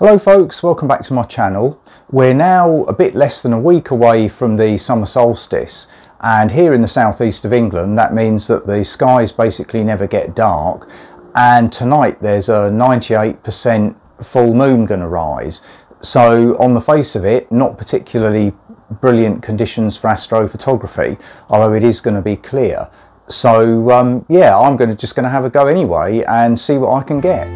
Hello folks, welcome back to my channel. We're now a bit less than a week away from the summer solstice, and here in the southeast of England that means that the skies basically never get dark, and tonight there's a 98% full moon going to rise. So on the face of it, not particularly brilliant conditions for astrophotography, although it is going to be clear. So yeah, I'm just going to have a go anyway and see what I can get.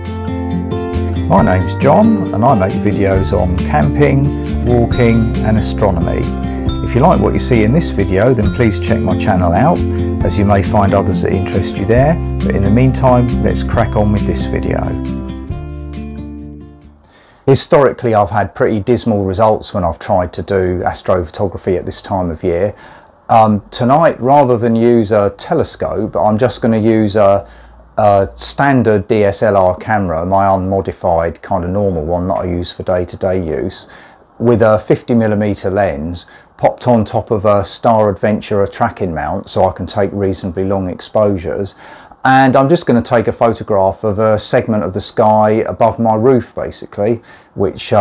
My name's John and I make videos on camping, walking and astronomy. If you like what you see in this video, then please check my channel out, as you may find others that interest you there. But in the meantime, let's crack on with this video. Historically, I've had pretty dismal results when I've tried to do astrophotography at this time of year. Tonight, rather than use a telescope, I'm just going to use a standard DSLR camera, my unmodified kind of normal one that I use for day-to-day use, with a 50mm lens popped on top of a Star Adventurer tracking mount so I can take reasonably long exposures. And I'm just going to take a photograph of a segment of the sky above my roof, basically, which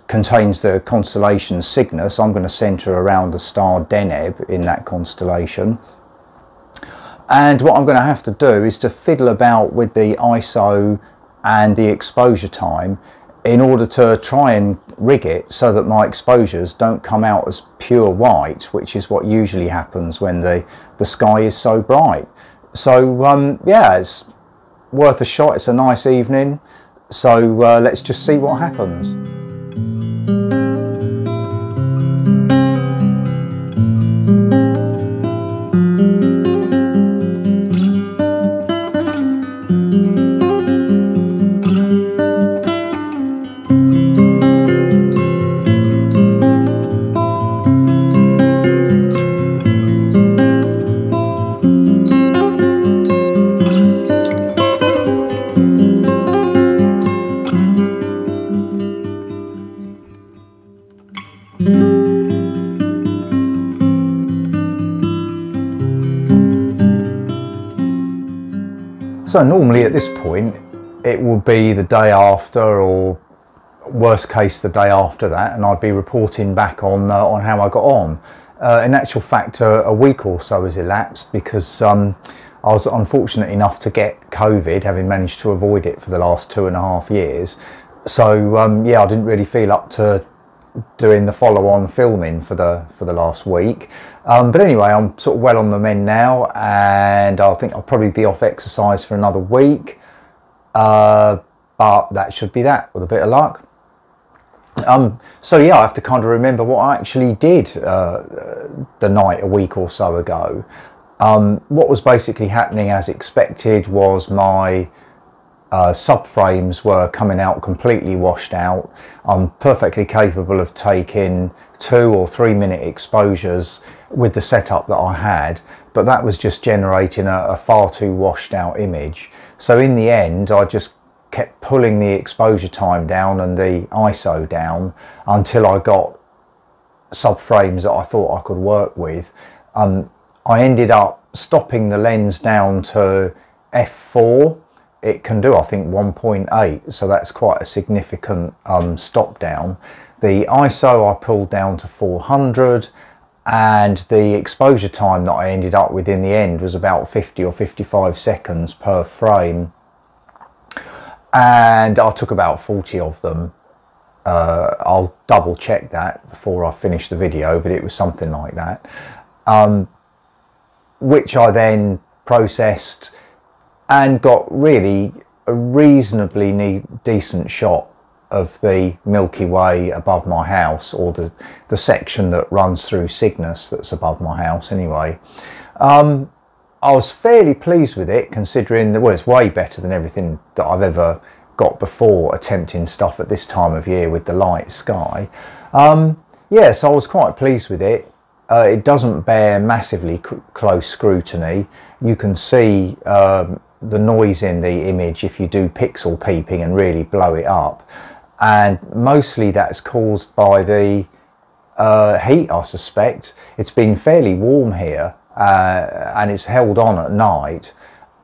contains the constellation Cygnus. I'm going to centre around the star Deneb in that constellation. And what I'm going to have to do is to fiddle about with the ISO and the exposure time in order to try and rig it so that my exposures don't come out as pure white, which is what usually happens when the sky is so bright. So yeah, it's worth a shot. It's a nice evening, so let's just see what happens. So normally at this point it will be the day after, or worst case the day after that, and I'd be reporting back on how I got on. In actual fact, a week or so has elapsed because I was unfortunate enough to get COVID, having managed to avoid it for the last 2.5 years. So yeah, I didn't really feel up to doing the follow-on filming for the last week, but anyway, I'm sort of well on the mend now, and I think I'll probably be off exercise for another week, but that should be that with a bit of luck. So yeah, I have to kind of remember what I actually did the night a week or so ago. What was basically happening as expected was my subframes were coming out completely washed out. I'm perfectly capable of taking 2 or 3 minute exposures with the setup that I had, but that was just generating a far too washed out image. So in the end, I just kept pulling the exposure time down and the ISO down until I got subframes that I thought I could work with. I ended up stopping the lens down to f4. It can do, I think, 1.8, so that's quite a significant stop down. The ISO I pulled down to 400, and the exposure time that I ended up with in the end was about 50 or 55 seconds per frame, and I took about 40 of them. I'll double check that before I finish the video, but it was something like that, which I then processed and got really a reasonably decent shot of the Milky Way above my house, or the section that runs through Cygnus that's above my house anyway. I was fairly pleased with it, considering that, well, it's way better than everything that I've ever got before attempting stuff at this time of year with the light sky. Yeah, so I was quite pleased with it. It doesn't bear massively close scrutiny. You can see the noise in the image if you do pixel peeping and really blow it up, and mostly that's caused by the heat, I suspect. It's been fairly warm here, and it's held on at night,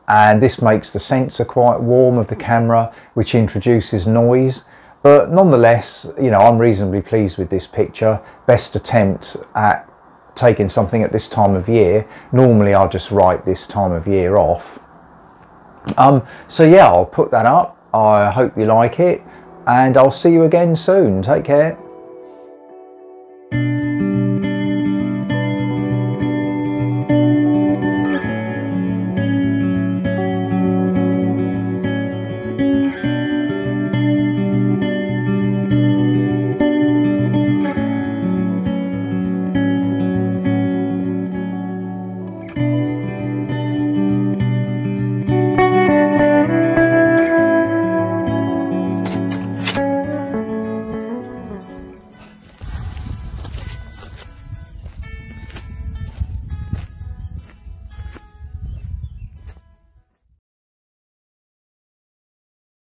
and this makes the sensor quite warm of the camera, which introduces noise. But nonetheless, you know, I'm reasonably pleased with this picture. Best attempt at taking something at this time of year. Normally I'll just write this time of year off. So yeah, I'll put that up. I hope you like it, and I'll see you again soon. Take care.